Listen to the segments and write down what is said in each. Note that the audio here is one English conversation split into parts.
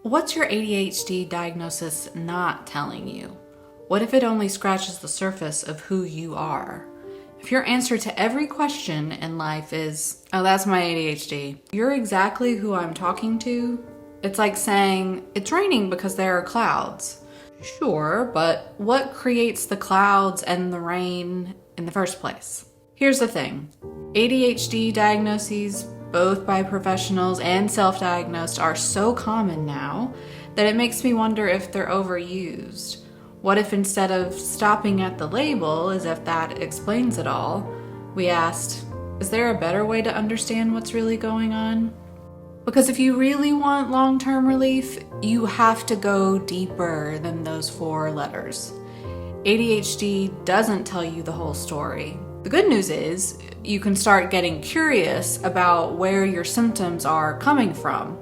What's your ADHD diagnosis not telling you? What if it only scratches the surface of who you are? If your answer to every question in life is, oh, that's my ADHD, you're exactly who I'm talking to. It's like saying, it's raining because there are clouds. Sure, but what creates the clouds and the rain in the first place? Here's the thing. ADHD diagnoses, both by professionals and self-diagnosed, are so common now that it makes me wonder if they're overused. What if instead of stopping at the label, as if that explains it all, we asked, is there a better way to understand what's really going on? Because if you really want long-term relief, you have to go deeper than those 4 letters. ADHD doesn't tell you the whole story. The good news is you can start getting curious about where your symptoms are coming from,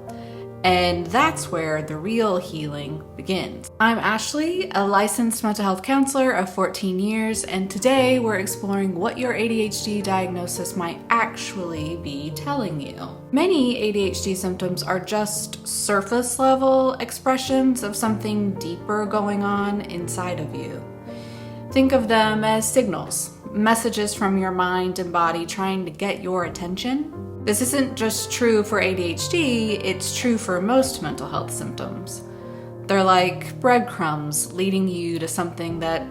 and that's where the real healing begins. I'm Ashley, a licensed mental health counselor of 14 years, and today we're exploring what your ADHD diagnosis might actually be telling you. Many ADHD symptoms are just surface level expressions of something deeper going on inside of you. Think of them as signals, messages from your mind and body trying to get your attention. This isn't just true for ADHD, it's true for most mental health symptoms. They're like breadcrumbs leading you to something that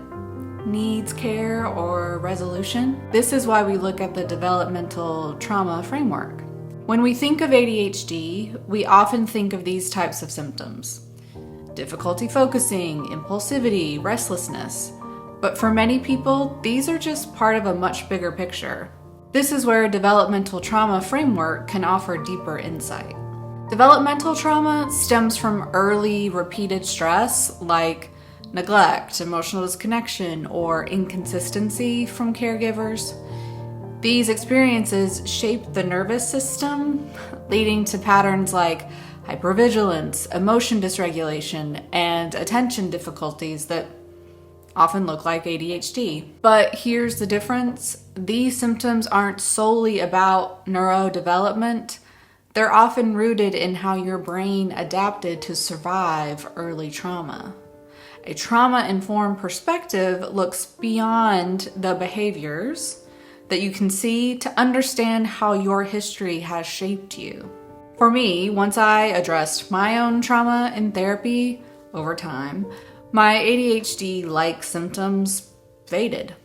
needs care or resolution. This is why we look at the developmental trauma framework. When we think of ADHD, we often think of these types of symptoms: difficulty focusing, impulsivity, restlessness. But for many people, these are just part of a much bigger picture. This is where developmental trauma framework can offer deeper insight. Developmental trauma stems from early repeated stress like neglect, emotional disconnection, or inconsistency from caregivers. These experiences shape the nervous system, leading to patterns like hypervigilance, emotion dysregulation, and attention difficulties that often look like ADHD. But here's the difference. These symptoms aren't solely about neurodevelopment. They're often rooted in how your brain adapted to survive early trauma. A trauma-informed perspective looks beyond the behaviors that you can see to understand how your history has shaped you. For me, once I addressed my own trauma in therapy over time, my ADHD-like symptoms faded.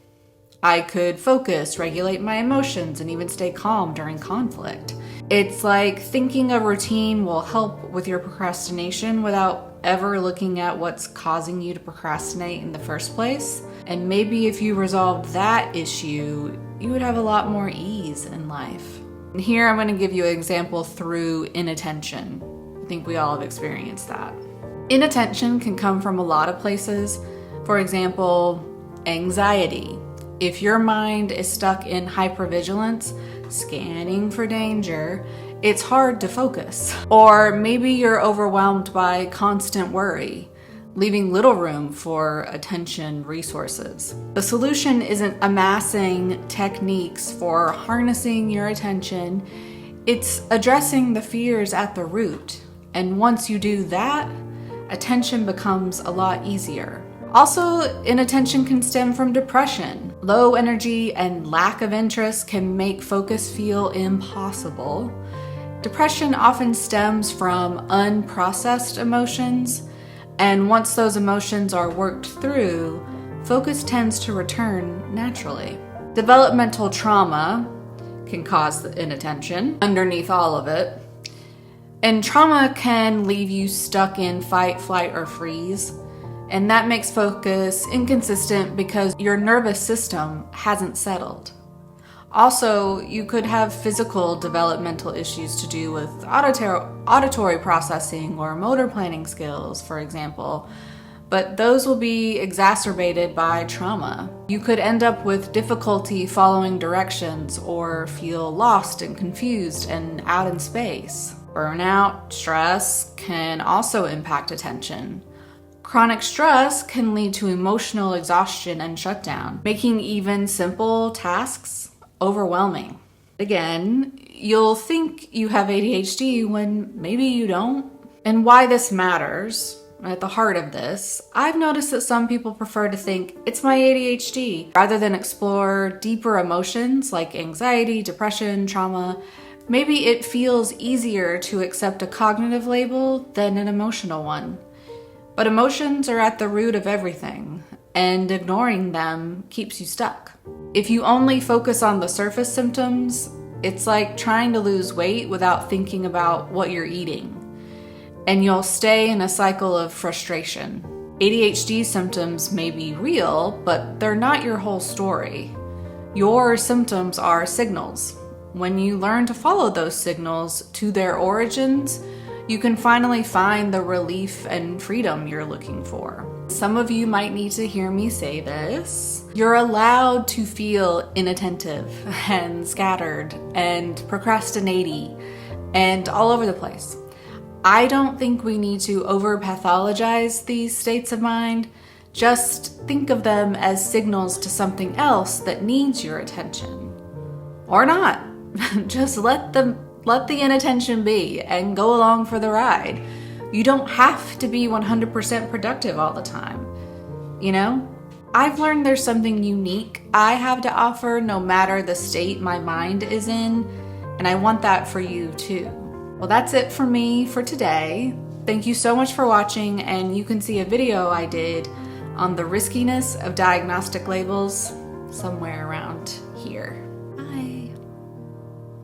I could focus, regulate my emotions, and even stay calm during conflict. It's like thinking a routine will help with your procrastination without ever looking at what's causing you to procrastinate in the first place. And maybe if you resolved that issue, you would have a lot more ease in life. And here I'm going to give you an example through inattention. I think we all have experienced that. Inattention can come from a lot of places. For example, anxiety. If your mind is stuck in hypervigilance, scanning for danger, it's hard to focus. Or maybe you're overwhelmed by constant worry, leaving little room for attention resources. The solution isn't amassing techniques for harnessing your attention, it's addressing the fears at the root. And once you do that, attention becomes a lot easier. Also, inattention can stem from depression. Low energy and lack of interest can make focus feel impossible. Depression often stems from unprocessed emotions, and once those emotions are worked through, focus tends to return naturally. Developmental trauma can cause the inattention underneath all of it. And trauma can leave you stuck in fight, flight, or freeze. And that makes focus inconsistent because your nervous system hasn't settled. Also, you could have physical developmental issues to do with auditory processing or motor planning skills, for example. But those will be exacerbated by trauma. You could end up with difficulty following directions or feel lost and confused and out in space. Burnout, stress can also impact attention. Chronic stress can lead to emotional exhaustion and shutdown, making even simple tasks overwhelming. Again, you'll think you have ADHD when maybe you don't. And why this matters, at the heart of this, I've noticed that some people prefer to think it's my ADHD rather than explore deeper emotions like anxiety, depression, trauma. Maybe it feels easier to accept a cognitive label than an emotional one. But emotions are at the root of everything, and ignoring them keeps you stuck. If you only focus on the surface symptoms, it's like trying to lose weight without thinking about what you're eating. And you'll stay in a cycle of frustration. ADHD symptoms may be real, but they're not your whole story. Your symptoms are signals. When you learn to follow those signals to their origins, you can finally find the relief and freedom you're looking for. Some of you might need to hear me say this. You're allowed to feel inattentive and scattered and procrastinating and all over the place. I don't think we need to over-pathologize these states of mind. Just think of them as signals to something else that needs your attention. Or not. Just let the inattention be and go along for the ride. You don't have to be 100% productive all the time. You know? I've learned there's something unique I have to offer no matter the state my mind is in, and I want that for you too. Well, that's it for me for today. Thank you so much for watching, and you can see a video I did on the riskiness of diagnostic labels somewhere around